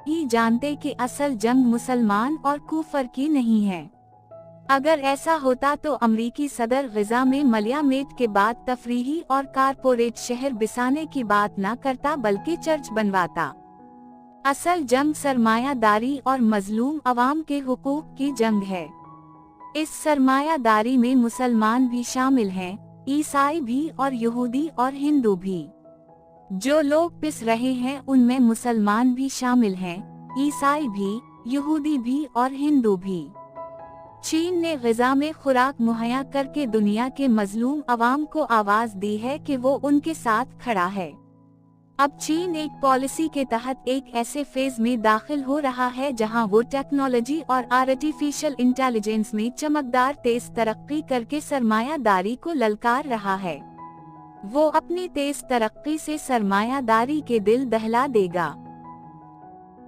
ही जानते कि असल जंग मुसलमान और कुफर की नहीं है। अगर ऐसा होता तो अमरीकी सदर ग़ज़ा में मलयामेट के बाद तफरीही और कारपोरेट शहर बसाने की बात न करता बल्कि चर्च बनवाता। असल जंग सरमायादारी और मजलूम अवाम के हुकूक की जंग है। इस सरमायादारी में मुसलमान भी शामिल हैं, ईसाई भी और यहूदी और हिंदू भी। जो लोग पिस रहे हैं उनमें मुसलमान भी शामिल हैं, ईसाई भी, यहूदी भी और हिंदू भी। चीन ने ग़ज़ा में खुराक मुहैया करके दुनिया के मजलूम अवाम को आवाज़ दी है कि वो उनके साथ खड़ा है। अब चीन एक पॉलिसी के तहत एक ऐसे फेज में दाखिल हो रहा है जहां वो टेक्नोलॉजी और आर्टिफिशियल इंटेलिजेंस में चमकदार तेज तरक्की करके सरमायादारी को ललकार रहा है। वो अपनी तेज तरक्की से सरमायादारी के दिल दहला देगा।